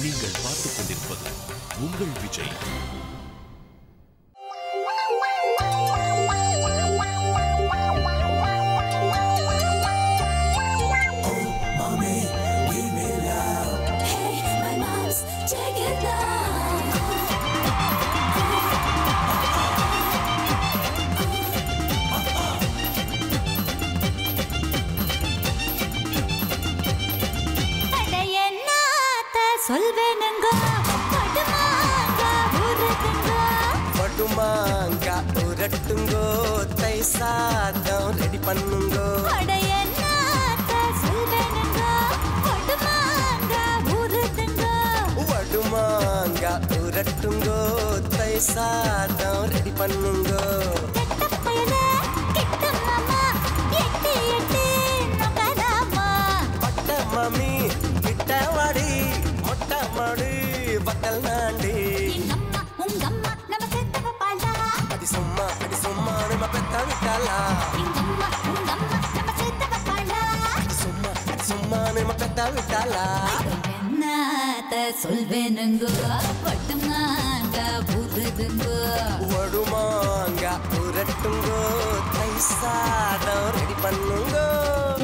நீங்கள் பார்த்துக் கொண்டிருப்பது உங்கள் விஜய். படுமாங்க உரட்டுங்கோ தை சாதம் ரெடி பண்ணுங்கோ. வடுமாங்க உரட்டுங்கோ தை சாதம் ரெடி பண்ணுங்கோ. பட்ட மாமி கிட்ட வாடி மொட்டை மாடி பட்டல் நாண்டி. அடி சும்மா நம்ம பெத்த விட்டாளா. சும்மா நம்ம பெத்த விட்டாளா. சொல்வேனுங்கோ வடுமாங்க உருதுங்கோ. வடுமாங்க உரட்டுங்கோ தை சாதம் ரெடி பண்ணுங்கோ.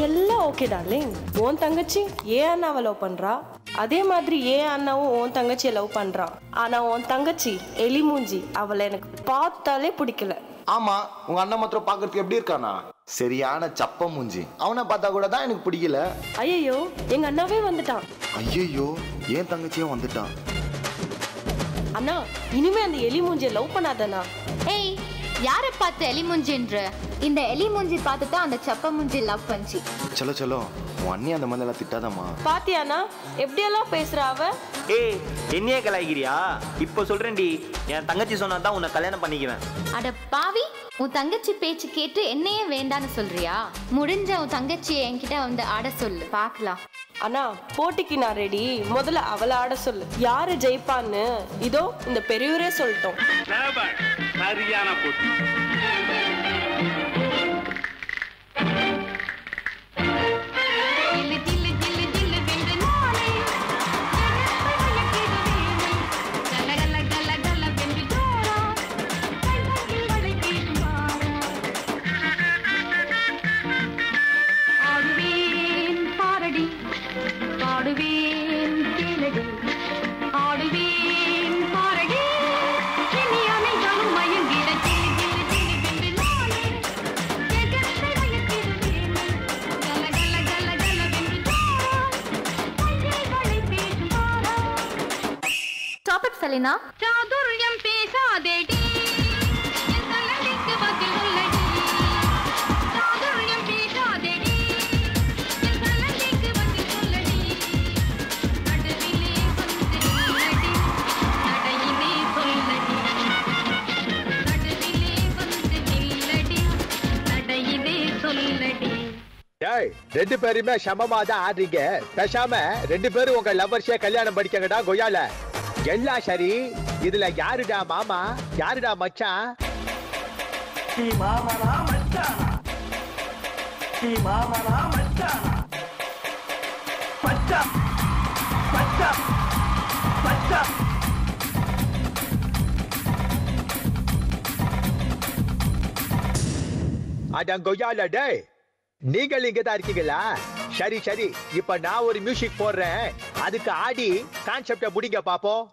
எல்லாம் ஓகே டார்லிங். உன் தங்கச்சி ஏன் அண்ணாவை லவ் பண்றா, அதே மாதிரி ஏன் அண்ணாவும் உன் தங்கச்சியை லவ் பண்றான். ஆனா உன் தங்கச்சி எலி மூஞ்சி, அவளை எனக்கு பார்த்தாலே பிடிக்கல. ஆமா, உங்க அண்ணன் மாத்திரம் பாக்குறதுக்கு எப்படி இருக்கானா, சரியான சப்ப மூஞ்சி. அவனை பார்த்தா கூட தான் எனக்கு பிடிக்கல. ஐயோ, எங்க அண்ணாவே வந்துட்டான். ஐயோ, ஏன் தங்கச்சியும் வந்துட்டான். அண்ணா, இனிமே அந்த எலி மூஞ்சியை லவ் பண்ணாதண்ணா. ஏய், யாரை பார்த்து எலி மூஞ்சின்ற? இந்த எலி மூஞ்சி பார்த்து தான் அந்த சப்ப மூஞ்சி லவ் பண்ணிச்சு. சலோ சலோ, உன் அண்ணி அந்த மாதிரி எல்லாம் திட்டாதம்மா. பாத்தியாண்ணா எப்படியெல்லாம் பேசுறா அவ. ஏய், என்னையே கலாய்கிறியா? இப்போ சொல்றேன்டி, என் தங்கச்சி சொன்னாதான் உன்னை கல்யாணம் பண்ணிக்குவேன். அட பாவி, உன் தங்கச்சி பேச்சு கேட்டு என்னையே வேண்டான்னு சொல்றியா? முடிஞ்ச உன் தங்கச்சியை என்கிட்ட வந்து ஆட சொல்லு, பார்க்கலாம். அண்ணா, போட்டிக்கு நான் ரெடி. முதல்ல அவளை ஆட சொல்லு. யாரு ஜெயிப்பான்னு இதோ இந்த பெரியவரே சொல்லிட்டோம். சரியான போட்டி. செலினா, சாதுர்யம் பேசாதேடி, என் தலனுக்கு பதில் சொல்லடி. சாதுர்யம் பேசாதேடி, என் தலனுக்கு பதில் சொல்லடி. நடுவிலே வந்து நில்லடி, நடையிலே சொல்லடி. நடுவிலே வந்து நில்லடி, நடையிலே சொல்லடி. டேய், ரெண்டு பேருமே சமமா தான் ஆடுறீங்க. பேசாம ரெண்டு பேரும் உங்க லவ்வர்ஸே கல்யாணம் படிக்கங்கடா கொய்யால. எல்லாம் சரி, இதுல யாருடா மாமா, யாருடா மச்சான்? நீ மாமனா மச்சானா? நீ மாமனா மச்சானா? மச்சான் மச்சான் மச்சான். அடங்கொய்யால டேய், நீங்கள் இங்கதான் இருக்கீங்களா? சரி சரி, இப்ப நான் ஒரு மியூசிக் போடுறேன், அதுக்கு ஆடி கான்செப்ட முடிங்க பாப்போம்.